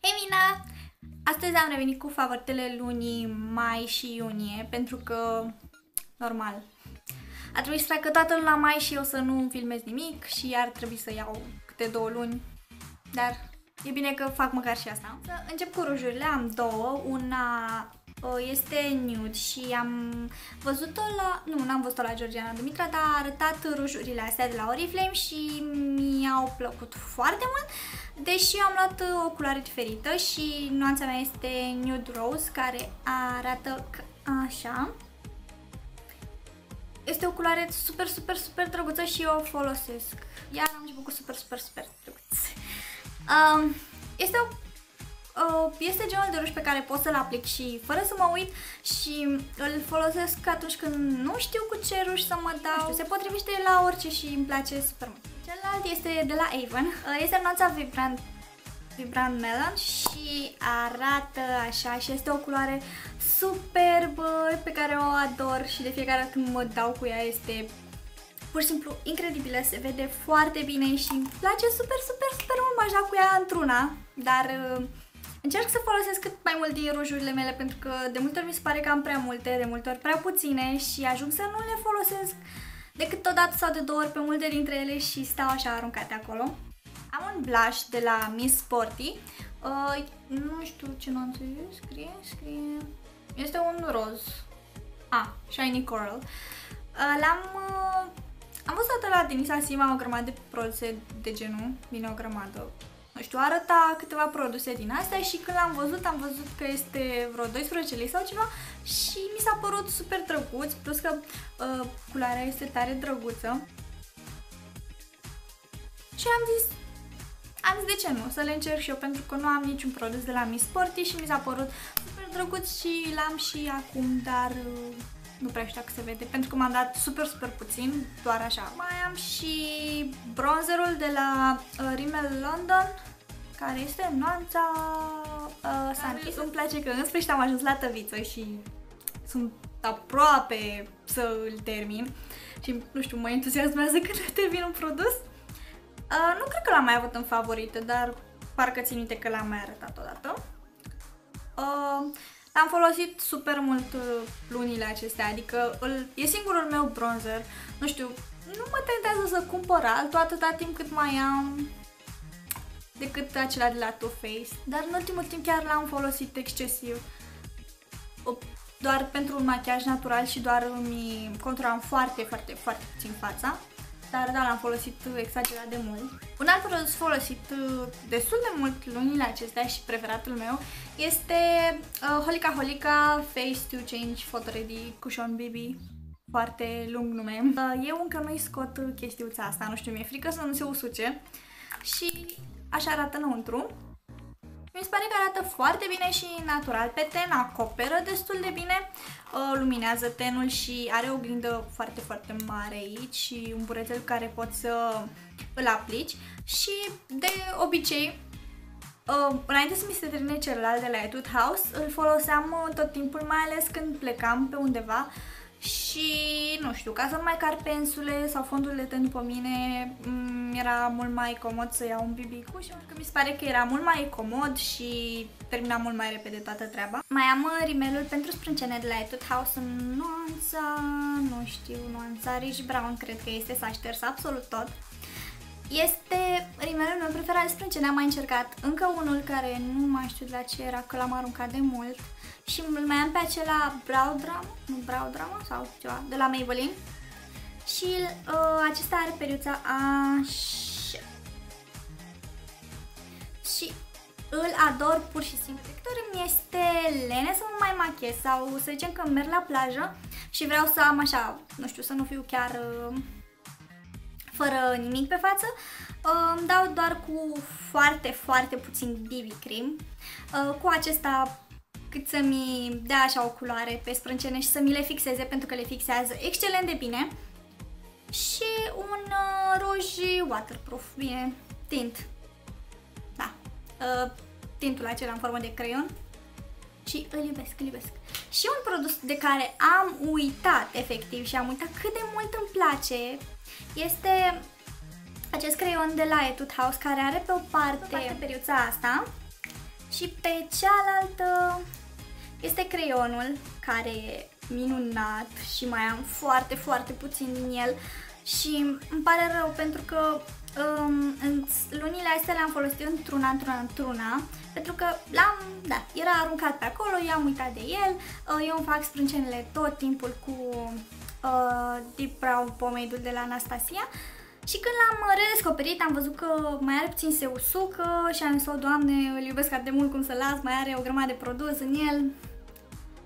Hei Mina! Astăzi am revenit cu favoritele lunii mai și iunie, pentru că, normal, a trebuit să treacă toată luna mai și eu să nu filmez nimic și ar trebui să iau câte 2 luni, dar e bine că fac măcar și asta. Să încep cu rujurile, am două, una este nude și am văzut-o la... Nu, n-am văzut-o la Georgiana Dumitra, dar a arătat rujurile astea de la Oriflame și mi-au plăcut foarte mult, deși am luat o culoare diferită și nuanța mea este Nude Rose, care arată așa. Este o culoare super drăguță și eu o folosesc. Iar am început cu super drăguț. Este genul de ruj pe care pot să-l aplic și fără să mă uit și îl folosesc atunci când nu știu cu ce ruj să mă dau. Se potrivește la orice și îmi place super mult. Celălalt este de la Avon. Este nuanța Vibrant Melon și arată așa și este o culoare superbă pe care o ador și de fiecare dată când mă dau cu ea este pur și simplu incredibilă, se vede foarte bine și îmi place super mult, m-aș da cu ea într-una, dar încerc să folosesc cât mai mult din rujurile mele pentru că de multe ori mi se pare că am prea multe, de multe ori prea puține și ajung să nu le folosesc decât o dată sau de 2 ori pe multe dintre ele și stau așa aruncate acolo. Am un blush de la Miss Sporty, nu știu ce nuanță e, scrie, este un roz, Shiny Coral. Am văzut atât la Denisa Sima o grămadă de produse de genul, bine o grămadă, nu știu, arăta câteva produse din astea și când l-am văzut, am văzut că este vreo 12 lei sau ceva și mi s-a părut super drăguț, plus că culoarea este tare drăguță și am zis de ce nu, să le încerc și eu pentru că nu am niciun produs de la Miss Sporty și mi s-a părut super drăguț și l-am și acum, dar nu prea știu dacă se vede pentru că m-am dat super puțin, doar așa. Mai am și bronzerul de la Rimmel London, care este nuanța Sun Kiss. Îmi place că în sfârșit am ajuns la tăviță și sunt aproape să îl termin și nu știu, mă entuziasmează când termin un produs. Nu cred că l-am mai avut în favorite, dar parcă țin minte că l-am mai arătat odată. L-am folosit super mult lunile acestea, adică e singurul meu bronzer. Nu știu, nu mă tentează să cumpăr altul atâta timp cât mai am decât acela de la Too Faced, dar în ultimul timp chiar l-am folosit excesiv. Doar pentru un machiaj natural și doar îmi conturam foarte puțin fața. Dar da, l-am folosit exagerat de mult. Un alt produs folosit destul de mult lunile acestea și preferatul meu este Holika Face to Change Photo Ready Cushion BB. Foarte lung nume. Eu încă nu-i scot chestiuța asta, nu știu, mi-e frică să nu se usuce. Și așa arată înăuntru. Mi se pare că arată foarte bine și natural pe ten, acoperă destul de bine, luminează tenul și are o oglindă foarte mare aici și un burețel care poți să îl aplici și de obicei, înainte să mi se termine celălalt de la Etude House, îl foloseam tot timpul, mai ales când plecam pe undeva și nu știu, ca să nu mai car pensule sau fondurile ten după mine, era mult mai comod să iau un BB Cushion, că mi se pare că era mult mai comod și termina mult mai repede toată treaba. Mai am rimelul pentru sprâncene de la Etude House în nuanța Rich Brown, cred că este, s-a șters absolut tot. Este rimelul meu preferat de sprâncene, am mai încercat încă unul care nu mai știu de la ce era, că l-am aruncat de mult. Și îl mai am pe acela Brow Drama sau ceva, de la Maybelline. Și acesta are periuța așa. Și îl ador pur și simplu. Îmi este lene să mă mai machez sau să zicem că merg la plajă și vreau să am așa, nu știu, să nu fiu chiar fără nimic pe față. Îmi dau doar cu foarte puțin BB cream. Cu acesta cât să-mi dea așa o culoare pe sprâncene și să mi le fixeze, pentru că le fixează excelent de bine. Și un ruj waterproof, bine, tint. Da, tintul acela în formă de creion. Și îl iubesc. Și un produs de care am uitat efectiv și am uitat cât de mult îmi place este acest creion de la Etude House, care are pe o parte periuța asta Și pe cealaltă este creionul, care e minunat și mai am foarte, foarte puțin din el și îmi pare rău pentru că în lunile astea le-am folosit într-una, pentru că era aruncat pe acolo, i-am uitat de el, eu îmi fac sprâncenele tot timpul cu Deep Brow Pomade-ul de la Anastasia și când l-am redescoperit am văzut că mai are puțin seusucă și am zis, o, Doamne, îl iubesc atât de mult cum să las, mai are o grămadă de produs în el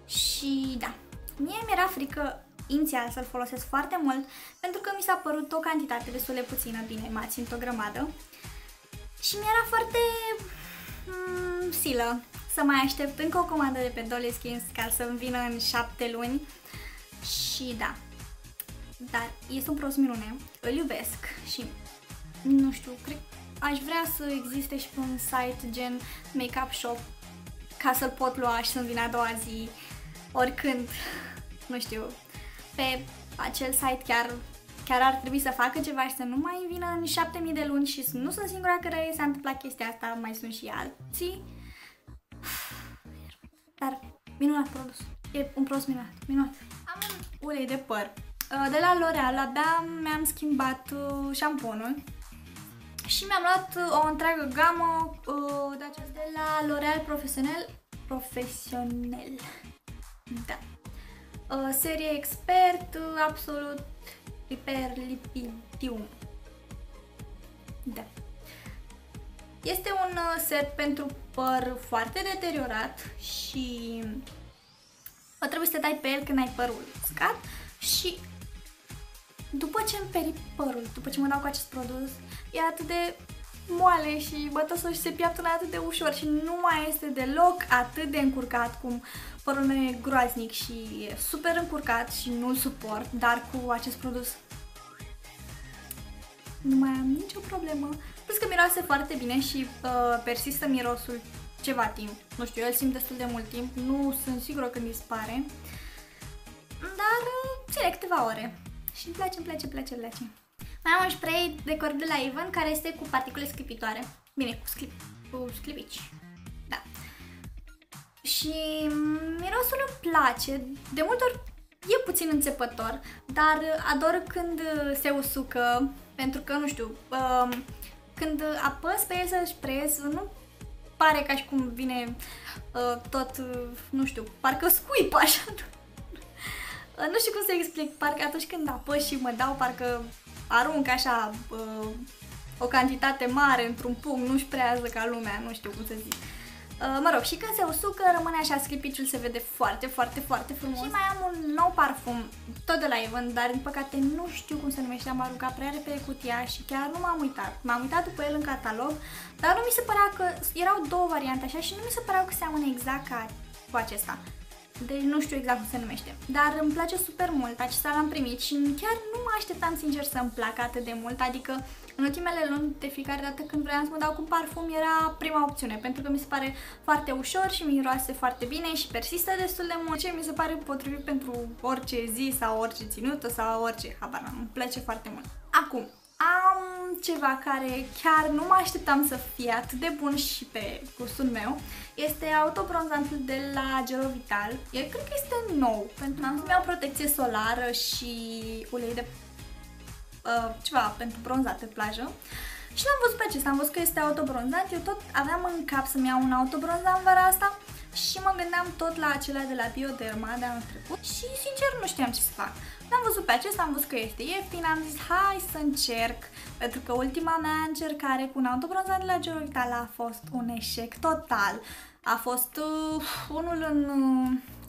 și da, mie mi-era frică inițial să-l folosesc foarte mult pentru că mi s-a părut o cantitate destul de puțină, bine, m-a ținut o grămadă și mi-era foarte silă să mai aștept încă o comandă de pe Dolly Skins ca să-mi vină în 7 luni și da, dar este un produs minune, îl iubesc și nu știu, cred aș vrea să existe și pe un site gen Makeup Shop ca să-l pot lua și să-mi vină a doua zi, oricând, nu știu, pe acel site chiar ar trebui să facă ceva și să nu mai vină în 7000 de luni și nu sunt singura care s-a întâmplat chestia asta, mai sunt și alții. Dar minunat produs, e un produs minunat. Am un ulei de păr de la L'Oreal, abia mi-am schimbat șamponul și mi-am luat o întreagă gamă de la L'Oreal Professionnel. Da. Serie Expert Absolut Hyper Lipidium. Da. Este un set pentru păr foarte deteriorat și trebuie să te dai pe el când ai părul uscat și după ce îmi peri părul, după ce mă dau cu acest produs, e atât de moale și bătăsos și se piaptănă atât de ușor și nu mai este deloc atât de încurcat cum părul meu e groaznic și e super încurcat și nu-l suport, dar cu acest produs nu mai am nicio problemă. Plus că miroase foarte bine și persistă mirosul ceva timp. Nu știu, eu îl simt destul de mult timp, nu sunt sigură când dispare, dar ține câteva ore și îmi place. Mai am un spray de corp de la Avon care este cu particule sclipitoare. Bine, cu sclipici. Da. Și mirosul îmi place. De multe ori e puțin înțepător, dar ador când se usucă, pentru că, nu știu, când apăs pe el să-l sprayez, nu pare ca și cum vine tot, nu știu, parcă scuipă așa. Nu știu cum să explic, parcă atunci când apăs și mă dau, parcă arunc așa o cantitate mare într-un pumn, nu șprează ca lumea, nu știu cum să zic. Mă rog, și când se usucă, rămâne așa, sclipiciul se vede foarte frumos. Și mai am un nou parfum, tot de la Avon, dar din păcate nu știu cum se numește, am aruncat prea repede cutia și chiar nu m-am uitat. M-am uitat după el în catalog, dar nu mi se părea că, erau două variante așa și nu mi se păreau că seamănă exact ca cu acesta. Deci nu știu exact cum se numește, dar îmi place super mult, acesta l-am primit și chiar nu mă așteptam sincer să-mi placă atât de mult, adică în ultimele luni de fiecare dată când vreau să mă dau cu parfum era prima opțiune, pentru că mi se pare foarte ușor și miroase foarte bine și persistă destul de mult, ce mi se pare potrivit pentru orice zi sau orice ținută sau orice, habar n-am, îmi place foarte mult. Acum, am ceva care chiar nu mă așteptam să fie atât de bun și pe gustul meu. Este autobronzantul de la Gelo Vital. El cred că este nou, pentru că am să-mi iau protecție solară și ulei de ceva pentru bronzat pe plajă. Și l-am văzut pe acesta, am văzut că este autobronzant. Eu tot aveam în cap să-mi iau un autobronzant vara asta și mă gândeam tot la acelea de la Bioderma de anul trecut și sincer nu știam ce să fac. L-am văzut pe acesta, am văzut că este ieftin, am zis hai să încerc, pentru că ultima mea încercare cu un autobronzant de la Gelo Vital a fost un eșec total. A fost unul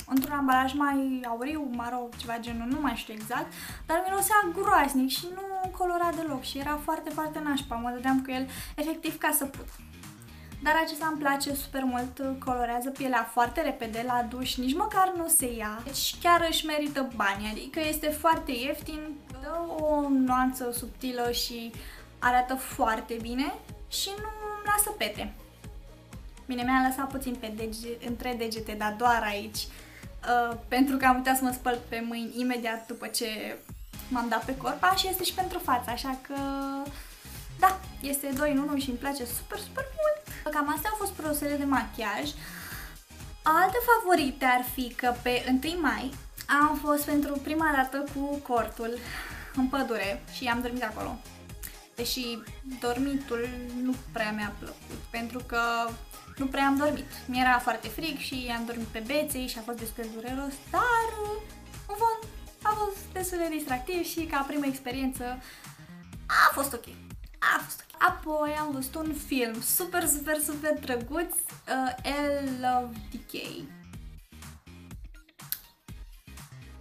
într-un ambalaj mai auriu, maro, ceva genul, nu mai știu exact, dar mirosea groaznic și nu colora deloc și era foarte nașpa, mă dădeam cu el efectiv ca să put. Dar acesta îmi place super mult, colorează pielea foarte repede, la duș nici măcar nu se ia, deci chiar își merită bani, adică este foarte ieftin, dă o nuanță subtilă și arată foarte bine și nu lasă pete. Bine, mi-a lăsat puțin pe între degete, dar doar aici, pentru că am uitat să mă spăl pe mâini imediat după ce m-am dat pe corp, și este și pentru față, așa că da, este 2 în 1 și îmi place super mult. cam astea au fost produsele de machiaj. Alte favorite ar fi că pe 1 mai am fost pentru prima dată cu cortul în pădure și am dormit acolo. Deși dormitul nu prea mi-a plăcut, pentru că nu prea am dormit. Mi-era foarte frig și am dormit pe bețe și a fost destul de dureros, dar în fond a fost destul de distractiv și ca prima experiență a fost ok. A fost ok. Apoi am văzut un film super drăguț, El Love Decay,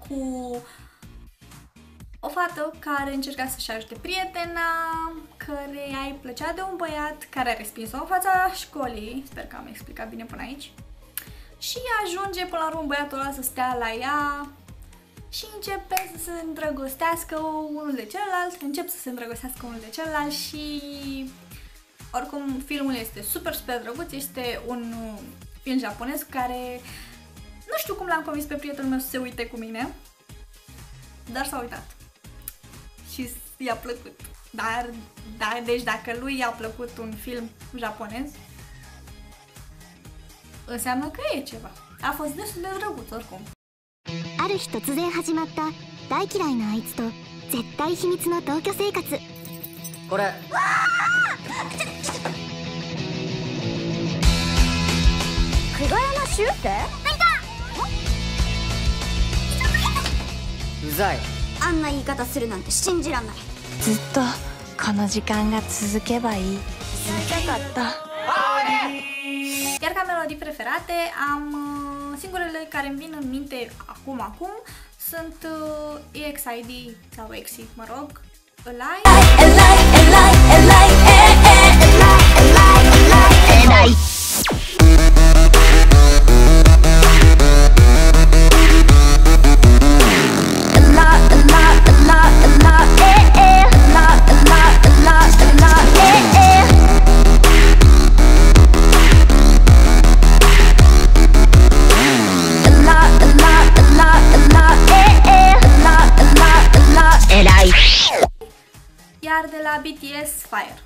cu o fată care încerca să-și ajute prietena, căreia îi plăcea de un băiat care a respins-o în fața școlii, sper că am explicat bine până aici, și ajunge până la urmă băiatul ăla să stea la ea și începe să se îndrăgostească unul de celălalt, și oricum filmul este super drăguț, este un film japonez care nu știu cum l-am convins pe prietenul meu să se uite cu mine, dar s-a uitat și i-a plăcut. Deci dacă lui i-a plăcut un film japonez, înseamnă că e ceva. A fost destul de drăguț oricum. ある日突然始まった大嫌いなあいつと絶対秘密の同居生活。これ久我山修正？うざい。あんな言い方するなんて信じらんない。ずっとこの時間が続けばいい。言いたかった。Iar ca melodii preferate am singurele care îmi vin în minte acum sunt EXID sau EXID, mă rog, Alive. Iar de la BTS, Fire.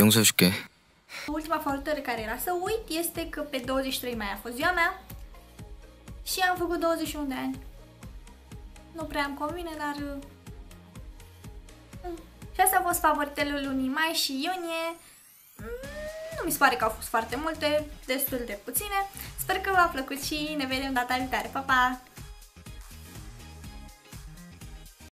용서해줄게. Ultima favorită care era să uit este că pe 23 mai a fost ziua mea și am făcut 21 de ani. Nu prea îmi convine, dar... Și astea au fost favoritele lunii mai și iunie. Nu mi se pare că au fost foarte multe, destul de puține. Sper că v-a plăcut și ne vedem data viitoare. Pa, pa!